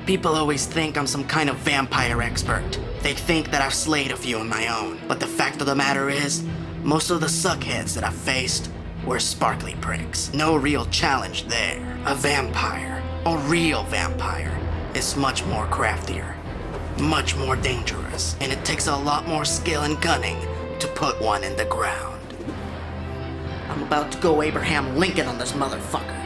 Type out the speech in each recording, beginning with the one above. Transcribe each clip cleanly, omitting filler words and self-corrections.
People always think I'm some kind of vampire expert. They think that I've slayed a few on my own. But the fact of the matter is, most of the suckheads that I've faced were sparkly pricks. No real challenge there. A vampire, a real vampire, is much more craftier, much more dangerous, and it takes a lot more skill and cunning to put one in the ground. I'm about to go Abraham Lincoln on this motherfucker.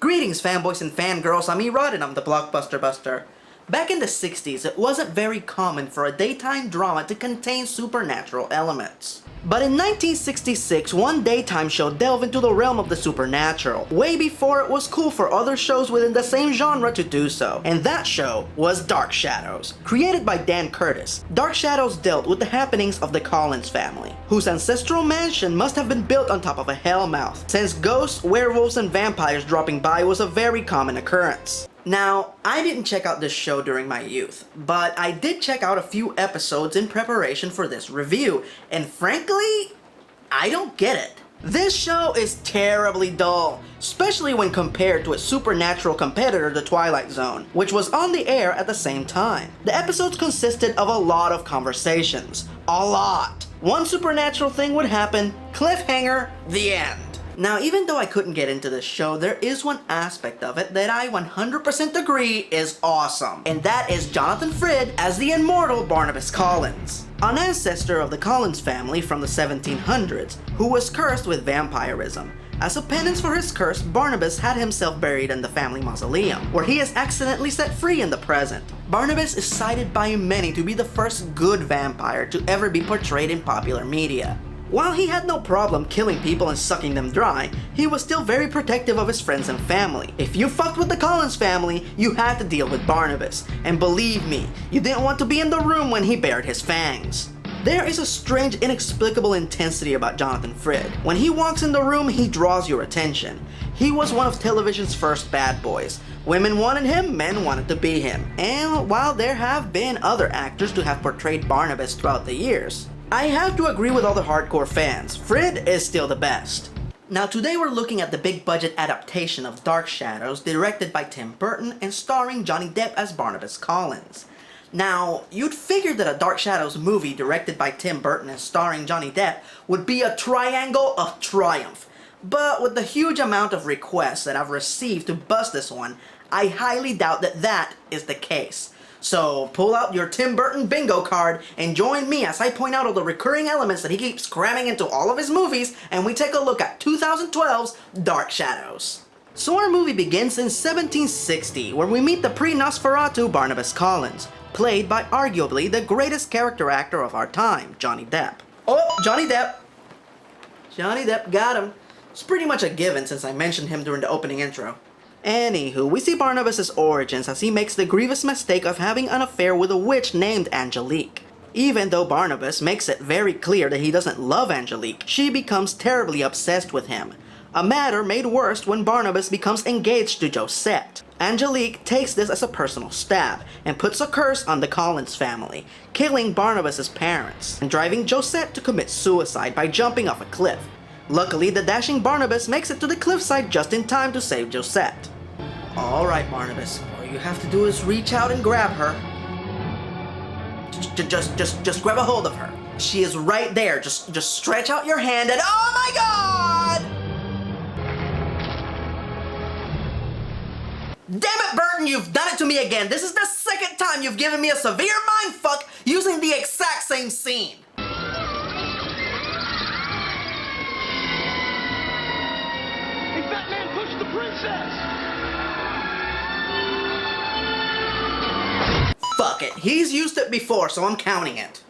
Greetings fanboys and fangirls, I'm Erod and I'm the Blockbuster Buster. Back in the 60s, it wasn't very common for a daytime drama to contain supernatural elements. But in 1966, one daytime show delved into the realm of the supernatural, way before it was cool for other shows within the same genre to do so. And that show was Dark Shadows. Created by Dan Curtis, Dark Shadows dealt with the happenings of the Collins family, whose ancestral mansion must have been built on top of a hellmouth, since ghosts, werewolves, and vampires dropping by was a very common occurrence. Now, I didn't check out this show during my youth, but I did check out a few episodes in preparation for this review, and frankly, I don't get it. This show is terribly dull, especially when compared to its supernatural competitor, The Twilight Zone, which was on the air at the same time. The episodes consisted of a lot of conversations. A lot. One supernatural thing would happen, cliffhanger, the end. Now, even though I couldn't get into this show, there is one aspect of it that I 100% agree is awesome, and that is Jonathan Frid as the immortal Barnabas Collins, an ancestor of the Collins family from the 1700s, who was cursed with vampirism. As a penance for his curse, Barnabas had himself buried in the family mausoleum, where he is accidentally set free in the present. Barnabas is cited by many to be the first good vampire to ever be portrayed in popular media. While he had no problem killing people and sucking them dry, he was still very protective of his friends and family. If you fucked with the Collins family, you had to deal with Barnabas. And believe me, you didn't want to be in the room when he bared his fangs. There is a strange, inexplicable intensity about Jonathan Frid. When he walks in the room, he draws your attention. He was one of television's first bad boys. Women wanted him, men wanted to be him. And while there have been other actors to have portrayed Barnabas throughout the years, I have to agree with all the hardcore fans, Frid is still the best. Now today we're looking at the big budget adaptation of Dark Shadows, directed by Tim Burton and starring Johnny Depp as Barnabas Collins. Now, you'd figure that a Dark Shadows movie directed by Tim Burton and starring Johnny Depp would be a triangle of triumph. But with the huge amount of requests that I've received to bust this one, I highly doubt that that is the case. So pull out your Tim Burton bingo card and join me as I point out all the recurring elements that he keeps cramming into all of his movies, and we take a look at 2012's Dark Shadows. So our movie begins in 1760, where we meet the pre-Nosferatu Barnabas Collins, played by arguably the greatest character actor of our time, Johnny Depp. Oh, Johnny Depp! Johnny Depp, got him. It's pretty much a given since I mentioned him during the opening intro. Anywho, we see Barnabas' origins as he makes the grievous mistake of having an affair with a witch named Angelique. Even though Barnabas makes it very clear that he doesn't love Angelique, she becomes terribly obsessed with him. A matter made worse when Barnabas becomes engaged to Josette. Angelique takes this as a personal stab and puts a curse on the Collins family, killing Barnabas' parents and driving Josette to commit suicide by jumping off a cliff. Luckily, the dashing Barnabas makes it to the cliffside just in time to save Josette. Alright, Barnabas, all you have to do is reach out and grab her. Just grab a hold of her. She is right there. Just stretch out your hand and oh my god! Damn it, Burton, you've done it to me again. This is the second time you've given me a severe mindfuck using the exact same scene. The princess! Fuck it, he's used it before, so I'm counting it.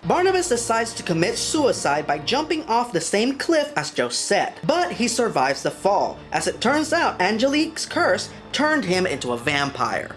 Barnabas decides to commit suicide by jumping off the same cliff as Josette, but he survives the fall. As it turns out, Angelique's curse turned him into a vampire.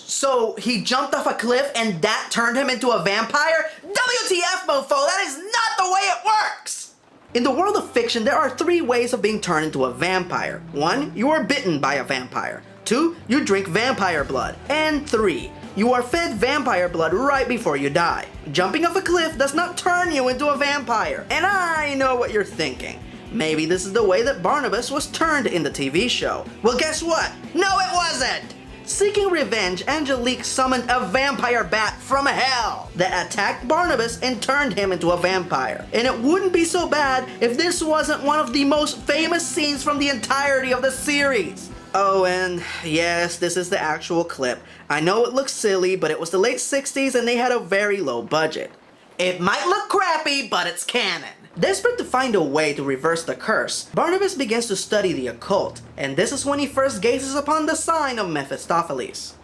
So he jumped off a cliff and that turned him into a vampire? WTF, mofo, that is not the way it works! In the world of fiction, there are 3 ways of being turned into a vampire. 1, you are bitten by a vampire. 2, you drink vampire blood. And 3, you are fed vampire blood right before you die. Jumping off a cliff does not turn you into a vampire. And I know what you're thinking. Maybe this is the way that Barnabas was turned in the TV show. Well, guess what? No, it wasn't! Seeking revenge, Angelique summoned a vampire bat from hell that attacked Barnabas and turned him into a vampire. And it wouldn't be so bad if this wasn't one of the most famous scenes from the entirety of the series. Oh, and yes, this is the actual clip. I know it looks silly, but it was the late 60s and they had a very low budget. It might look crappy, but it's canon. Desperate to find a way to reverse the curse, Barnabas begins to study the occult, and this is when he first gazes upon the sign of Mephistopheles.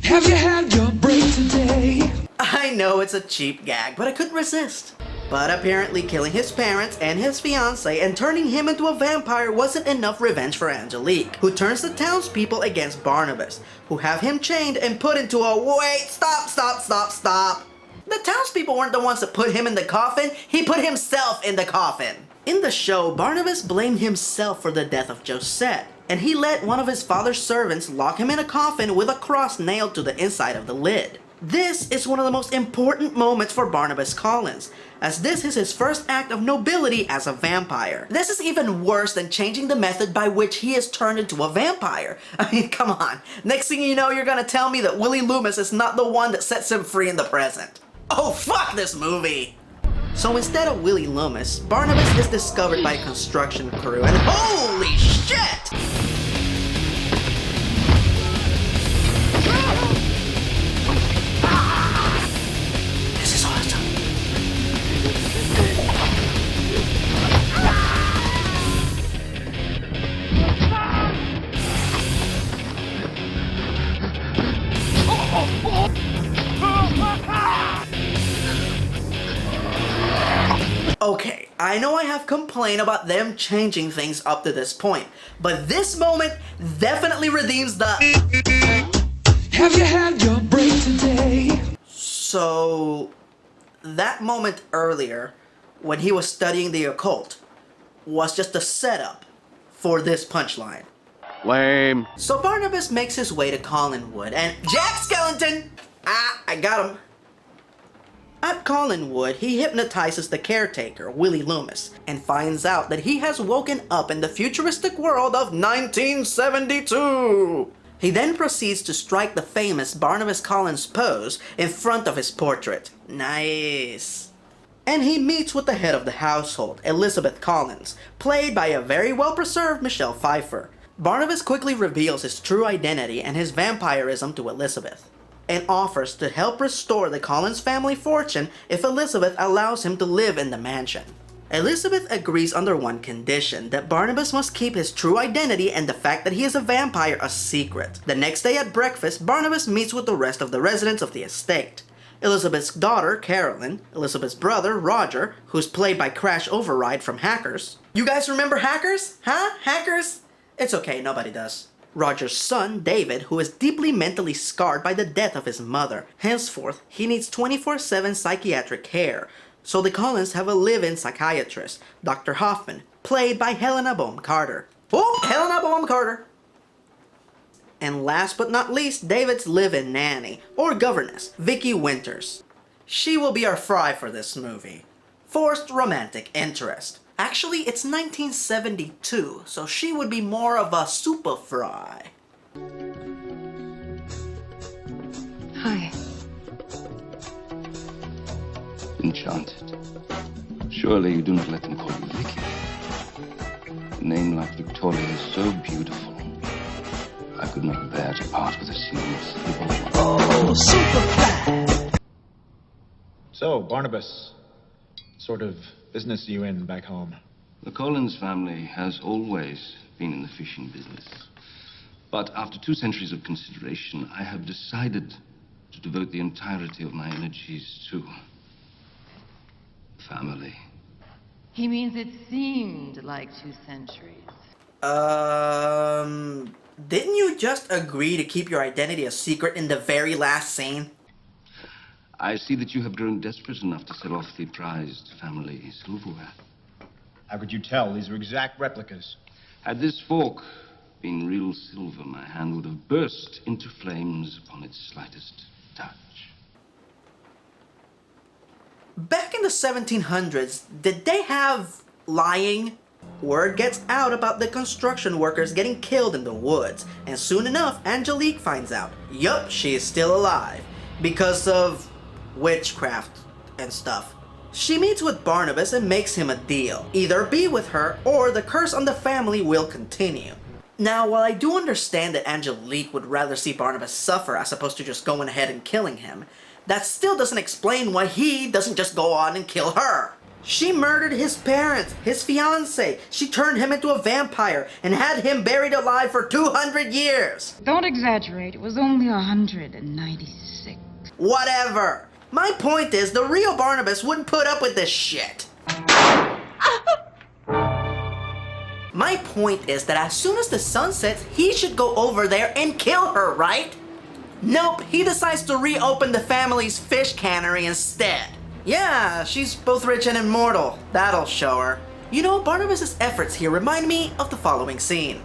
Have you had your break today? I know it's a cheap gag, but I couldn't resist. But apparently killing his parents and his fiancée and turning him into a vampire wasn't enough revenge for Angelique, who turns the townspeople against Barnabas, who have him chained and put into a wait, stop. The townspeople weren't the ones that put him in the coffin, he put himself in the coffin. In the show, Barnabas blamed himself for the death of Josette, and he let one of his father's servants lock him in a coffin with a cross nailed to the inside of the lid. This is one of the most important moments for Barnabas Collins, as this is his first act of nobility as a vampire. This is even worse than changing the method by which he is turned into a vampire. I mean, come on. Next thing you know, you're gonna tell me that Willie Loomis is not the one that sets him free in the present. Oh, fuck this movie! So instead of Willie Loomis, Barnabas is discovered by a construction crew, and holy shit! This is awesome. Okay, I know I have complained about them changing things up to this point, but this moment definitely redeems the have you had your break today? So, that moment earlier, when he was studying the occult, was just a setup for this punchline. Lame. So Barnabas makes his way to Collinwood and Jack Skellington! I got him. At Collinwood, he hypnotizes the caretaker, Willie Loomis, and finds out that he has woken up in the futuristic world of 1972. He then proceeds to strike the famous Barnabas Collins pose in front of his portrait. Nice. And he meets with the head of the household, Elizabeth Collins, played by a very well-preserved Michelle Pfeiffer. Barnabas quickly reveals his true identity and his vampirism to Elizabeth, and offers to help restore the Collins family fortune if Elizabeth allows him to live in the mansion. Elizabeth agrees under one condition, that Barnabas must keep his true identity and the fact that he is a vampire a secret. The next day at breakfast, Barnabas meets with the rest of the residents of the estate. Elizabeth's daughter, Carolyn, Elizabeth's brother, Roger, who's played by Crash Override from Hackers. You guys remember Hackers? Huh? Hackers? It's okay, nobody does. Roger's son, David, who is deeply mentally scarred by the death of his mother. Henceforth, he needs 24/7 psychiatric care, so the Collins have a live-in psychiatrist, Dr. Hoffman, played by Helena Bonham Carter. Oh, Helena Bonham Carter! And last but not least, David's live-in nanny, or governess, Vicky Winters. She will be our fry for this movie. Forced romantic interest. Actually, it's 1972, so she would be more of a super fry. Hi. Enchanted. Surely you do not let them call you Vicky. A name like Victoria is so beautiful. I could not bear to part with a seamless little one. Oh, super fry! So, Barnabas, sort of business you in back home? The Collins family has always been in the fishing business. But after 2 centuries of consideration, I have decided to devote the entirety of my energies to family. He means it seemed like 2 centuries. Didn't you just agree to keep your identity a secret in the very last scene? I see that you have grown desperate enough to sell off the prized family silverware. How could you tell? These are exact replicas. Had this fork been real silver, my hand would have burst into flames upon its slightest touch. Back in the 1700s, did they have lying? Word gets out about the construction workers getting killed in the woods, and soon enough, Angelique finds out. Yup, she is still alive. Because of witchcraft and stuff. She meets with Barnabas and makes him a deal. Either be with her, or the curse on the family will continue. Now, while I do understand that Angelique would rather see Barnabas suffer as opposed to just going ahead and killing him, that still doesn't explain why he doesn't just go on and kill her. She murdered his parents, his fiancé. She turned him into a vampire and had him buried alive for 200 years. Don't exaggerate. It was only 196. Whatever. My point is, the real Barnabas wouldn't put up with this shit. My point is that as soon as the sun sets, he should go over there and kill her, right? Nope, he decides to reopen the family's fish cannery instead. Yeah, she's both rich and immortal. That'll show her. You know, Barnabas' efforts here remind me of the following scene.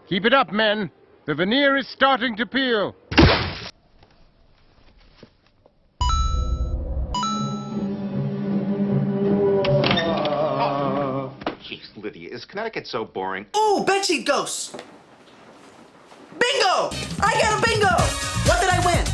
Keep it up, men. The veneer is starting to peel. Jeez, Lydia, is Connecticut so boring? Ooh, bedsheet ghosts! Bingo! I got a bingo! What did I win?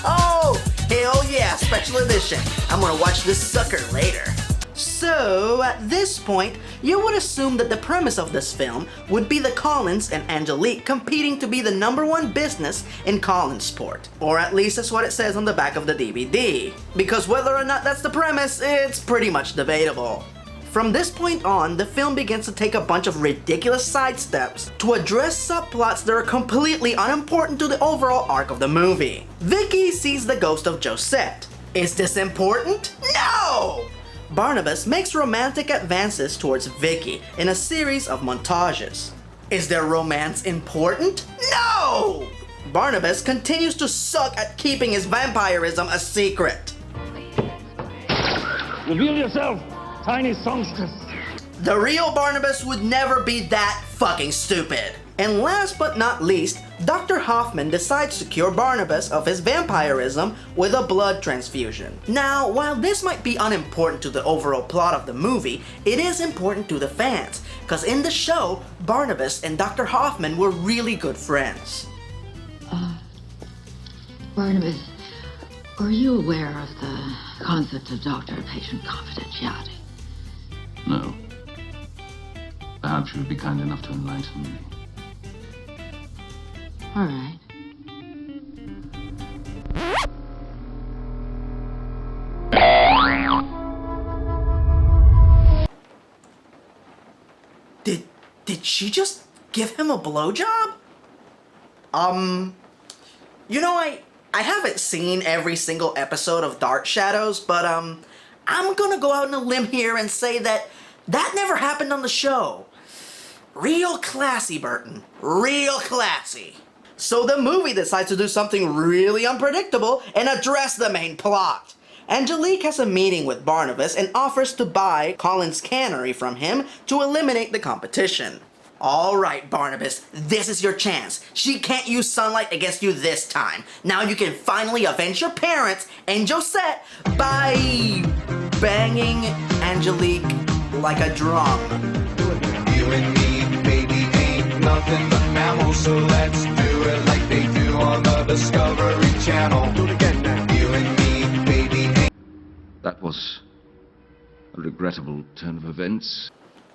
Oh, hell yeah, special edition. I'm gonna watch this sucker later. So, at this point, you would assume that the premise of this film would be the Collins and Angelique competing to be the #1 business in Collinsport. Or at least that's what it says on the back of the DVD. Because whether or not that's the premise, it's pretty much debatable. From this point on, the film begins to take a bunch of ridiculous side steps to address subplots that are completely unimportant to the overall arc of the movie. Vicky sees the ghost of Josette. Is this important? No! Barnabas makes romantic advances towards Vicky in a series of montages. Is their romance important? No! Barnabas continues to suck at keeping his vampirism a secret. Reveal yourself, tiny songstress. The real Barnabas would never be that fucking stupid. And last but not least, Dr. Hoffman decides to cure Barnabas of his vampirism with a blood transfusion. Now, while this might be unimportant to the overall plot of the movie, it is important to the fans, because in the show, Barnabas and Dr. Hoffman were really good friends. Barnabas, are you aware of the concept of doctor-patient confidentiality? No. Perhaps you would be kind enough to enlighten me. All right. Did she just give him a blowjob? You know, I haven't seen every single episode of Dark Shadows, but I'm gonna go out on a limb here and say that never happened on the show. Real classy, Burton. Real classy. So the movie decides to do something really unpredictable and address the main plot. Angelique has a meeting with Barnabas and offers to buy Colin's cannery from him to eliminate the competition. Alright, Barnabas, this is your chance. She can't use sunlight against you this time. Now you can finally avenge your parents and Josette by banging Angelique like a drum. You and me, baby, ain't nothing but mammals, so let's do it like they do on the Discovery Channel. Do it again now. You and me, baby, ain't... That was a regrettable turn of events.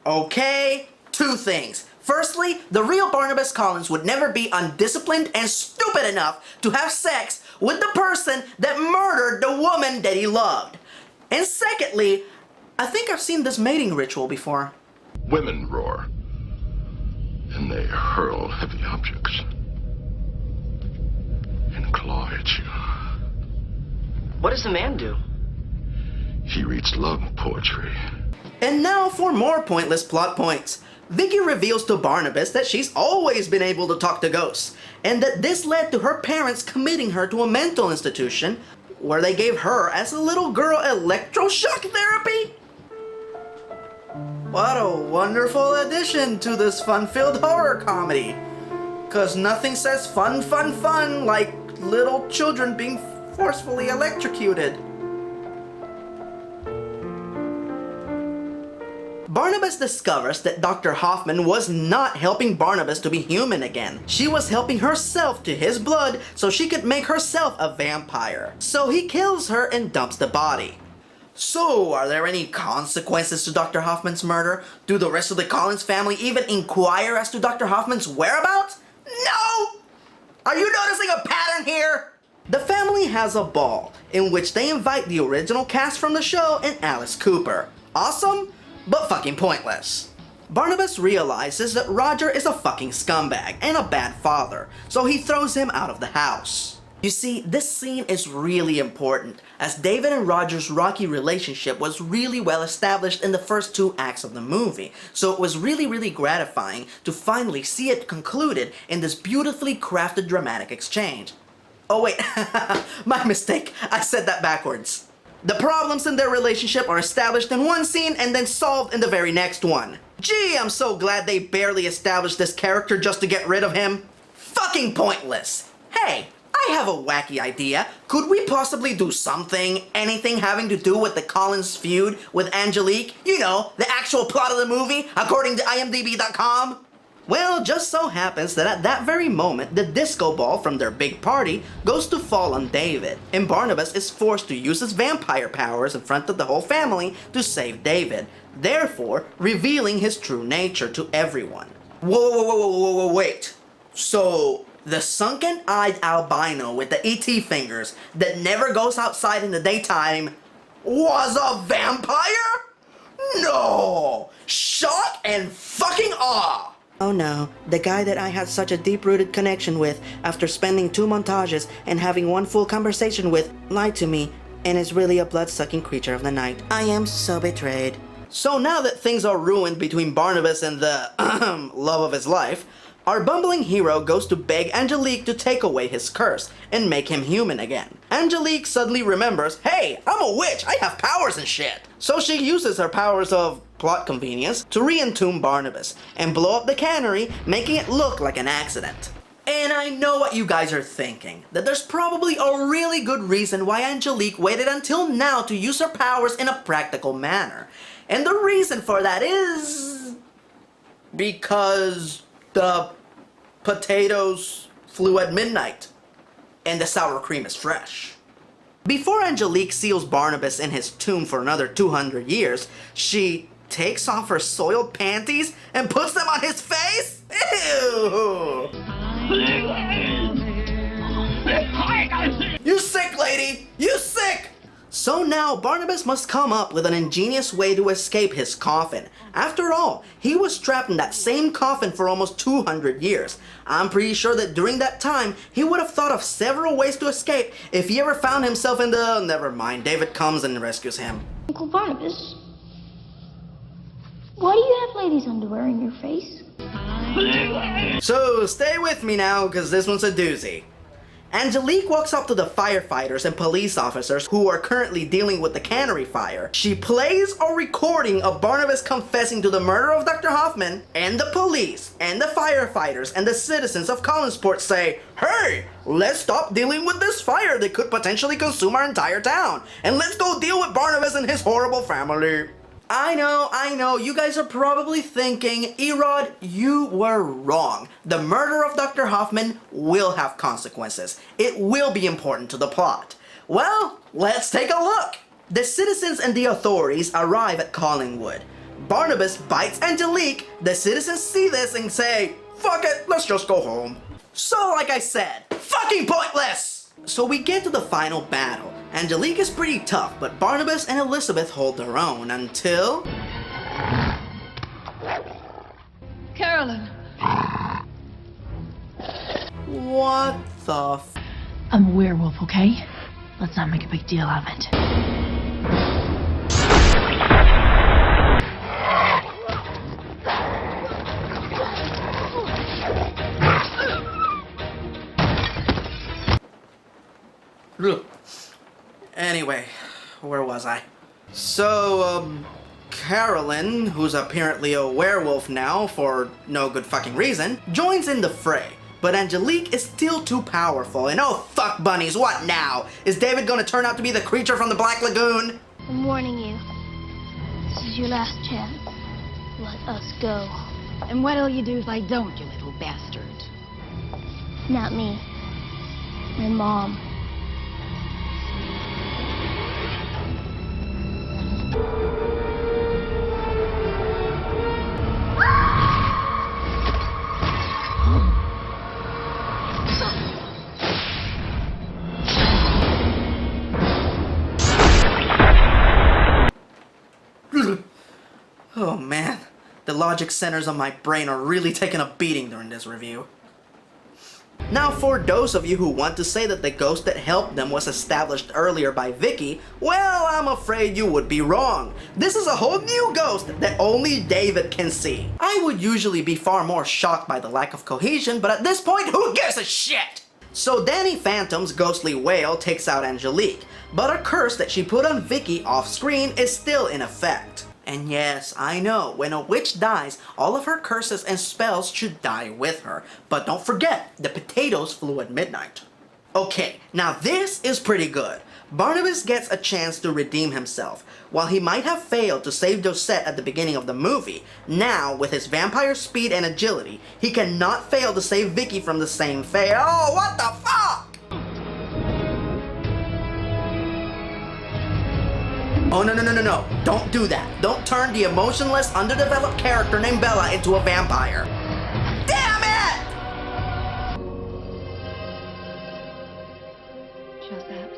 Okay, two things. Firstly, the real Barnabas Collins would never be undisciplined and stupid enough to have sex with the person that murdered the woman that he loved. And secondly, I think I've seen this mating ritual before. Women roar, and they hurl heavy objects and claw at you. What does the man do? He reads love poetry. And now for more pointless plot points. Vicky reveals to Barnabas that she's always been able to talk to ghosts, and that this led to her parents committing her to a mental institution where they gave her, as a little girl, electroshock therapy? What a wonderful addition to this fun-filled horror comedy. 'Cause nothing says fun, fun, fun like little children being forcefully electrocuted. Barnabas discovers that Dr. Hoffman was not helping Barnabas to be human again. She was helping herself to his blood so she could make herself a vampire. So he kills her and dumps the body. So, are there any consequences to Dr. Hoffman's murder? Do the rest of the Collins family even inquire as to Dr. Hoffman's whereabouts? No! Are you noticing a pattern here? The family has a ball in which they invite the original cast from the show and Alice Cooper. Awesome, but fucking pointless. Barnabas realizes that Roger is a fucking scumbag and a bad father, so he throws him out of the house. You see, this scene is really important, as David and Roger's rocky relationship was really well established in the first 2 acts of the movie, so it was really gratifying to finally see it concluded in this beautifully crafted dramatic exchange. Oh wait, my mistake, I said that backwards. The problems in their relationship are established in one scene and then solved in the very next one. Gee, I'm so glad they barely established this character just to get rid of him. Fucking pointless. Hey, I have a wacky idea. Could we possibly do something, anything having to do with the Collins feud with Angelique? You know, the actual plot of the movie, according to IMDb.com? Well, just so happens that at that very moment, the disco ball from their big party goes to fall on David, and Barnabas is forced to use his vampire powers in front of the whole family to save David, therefore revealing his true nature to everyone. Whoa, wait. So, the sunken-eyed albino with the ET fingers that never goes outside in the daytime was a vampire? No! Shock and fucking awe! Oh no, the guy that I had such a deep-rooted connection with after spending 2 montages and having 1 full conversation with lied to me and is really a blood-sucking creature of the night. I am so betrayed. So now that things are ruined between Barnabas and the love of his life, our bumbling hero goes to beg Angelique to take away his curse and make him human again. Angelique suddenly remembers, hey, I'm a witch, I have powers and shit. So she uses her powers of plot convenience to re-entomb Barnabas and blow up the cannery, making it look like an accident. And I know what you guys are thinking, that there's probably a really good reason why Angelique waited until now to use her powers in a practical manner. And the reason for that is because the potatoes flew at midnight and the sour cream is fresh. Before Angelique seals Barnabas in his tomb for another 200 years, she takes off her soiled panties and puts them on his face? Ew! You sick, lady! You sick! So now Barnabas must come up with an ingenious way to escape his coffin. After all, he was trapped in that same coffin for almost 200 years. I'm pretty sure that during that time, he would have thought of several ways to escape if he ever found himself in the... Never mind, David comes and rescues him. Uncle Barnabas, why do you have ladies' underwear in your face? So stay with me now, because this one's a doozy. Angelique walks up to the firefighters and police officers who are currently dealing with the cannery fire. She plays a recording of Barnabas confessing to the murder of Dr. Hoffman, and the police, and the firefighters, and the citizens of Collinsport say, hey, let's stop dealing with this fire that could potentially consume our entire town, and let's go deal with Barnabas and his horrible family. I know, you guys are probably thinking, Erod, you were wrong. The murder of Dr. Hoffman will have consequences. It will be important to the plot. Well, let's take a look. The citizens and the authorities arrive at Collingwood. Barnabas bites Angelique, the citizens see this and say, fuck it, let's just go home. So like I said, fucking pointless! So we get to the final battle. Angelique is pretty tough, but Barnabas and Elizabeth hold their own until... Carolyn! What the f... I'm a werewolf, okay? Let's not make a big deal of it. Anyway, where was I? So, Carolyn, who's apparently a werewolf now for no good fucking reason, joins in the fray. But Angelique is still too powerful, and oh fuck bunnies, what now? Is David gonna turn out to be the creature from the Black Lagoon? I'm warning you. This is your last chance. Let us go. And what'll you do if I don't, you little bastard? Not me. My mom. Oh man, the logic centers of my brain are really taking a beating during this review. Now for those of you who want to say that the ghost that helped them was established earlier by Vicky, well, I'm afraid you would be wrong. This is a whole new ghost that only David can see. I would usually be far more shocked by the lack of cohesion, but at this point, who gives a shit? So Danny Phantom's ghostly whale takes out Angelique, but a curse that she put on Vicky off screen is still in effect. And yes, I know, when a witch dies, all of her curses and spells should die with her. But don't forget, the potatoes flew at midnight. Okay, now this is pretty good. Barnabas gets a chance to redeem himself. While he might have failed to save Josette at the beginning of the movie, now, with his vampire speed and agility, he cannot fail to save Vicky from the same fate. Oh, what the fuck? Oh, no. Don't do that. Don't turn the emotionless, underdeveloped character named Bella into a vampire. Damn it! Josette.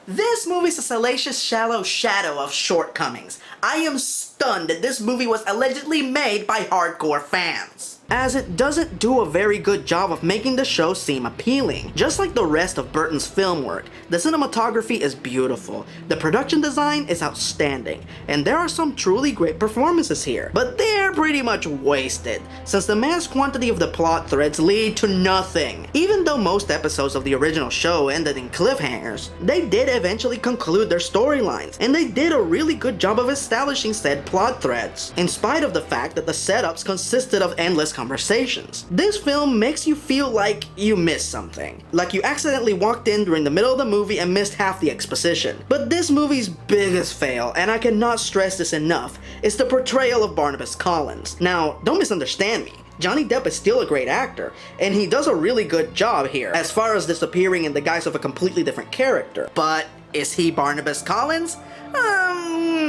This movie's a salacious, shallow shadow of shortcomings. I am stunned that this movie was allegedly made by hardcore fans, as it doesn't do a very good job of making the show seem appealing. Just like the rest of Burton's film work, the cinematography is beautiful, the production design is outstanding, and there are some truly great performances here, but they're pretty much wasted, since the mass quantity of the plot threads lead to nothing. Even though most episodes of the original show ended in cliffhangers, they did eventually conclude their storylines, and they did a really good job of establishing said plot threads, in spite of the fact that the setups consisted of endless conversations. This film makes you feel like you missed something, like you accidentally walked in during the middle of the movie and missed half the exposition. But this movie's biggest fail, and I cannot stress this enough, is the portrayal of Barnabas Collins. Now, don't misunderstand me. Johnny Depp is still a great actor, and he does a really good job here, as far as disappearing in the guise of a completely different character. But is he Barnabas Collins?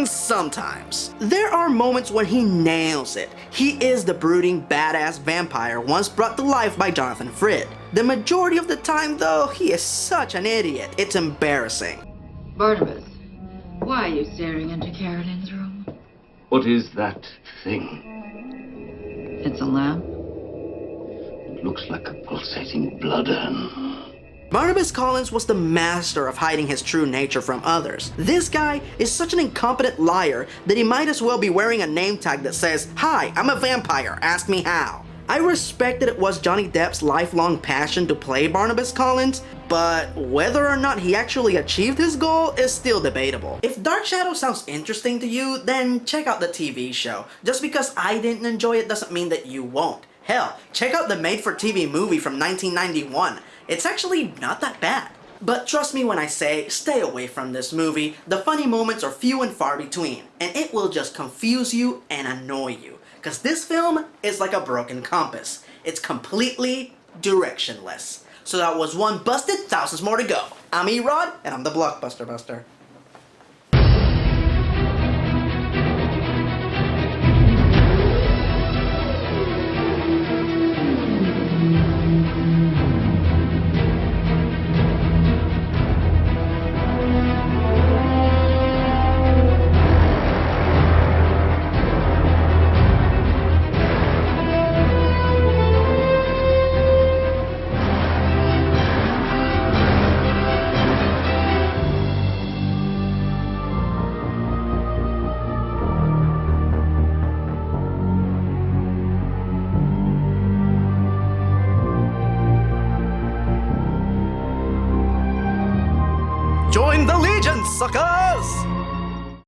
Sometimes. There are moments when he nails it. He is the brooding, badass vampire once brought to life by Jonathan Frid. The majority of the time, though, he is such an idiot. It's embarrassing. Barnabas, why are you staring into Carolyn's room? What is that thing? It's a lamp. It looks like a pulsating blood urn. Barnabas Collins was the master of hiding his true nature from others. This guy is such an incompetent liar that he might as well be wearing a name tag that says, "Hi, I'm a vampire, ask me how." I respect that it was Johnny Depp's lifelong passion to play Barnabas Collins, but whether or not he actually achieved his goal is still debatable. If Dark Shadow sounds interesting to you, then check out the TV show. Just because I didn't enjoy it doesn't mean that you won't. Hell, check out the made-for-TV movie from 1991. It's actually not that bad. But trust me when I say, stay away from this movie. The funny moments are few and far between, and it will just confuse you and annoy you. Because this film is like a broken compass. It's completely directionless. So that was one busted, thousands more to go. I'm E-Rod, and I'm the Blockbuster Buster. suckers!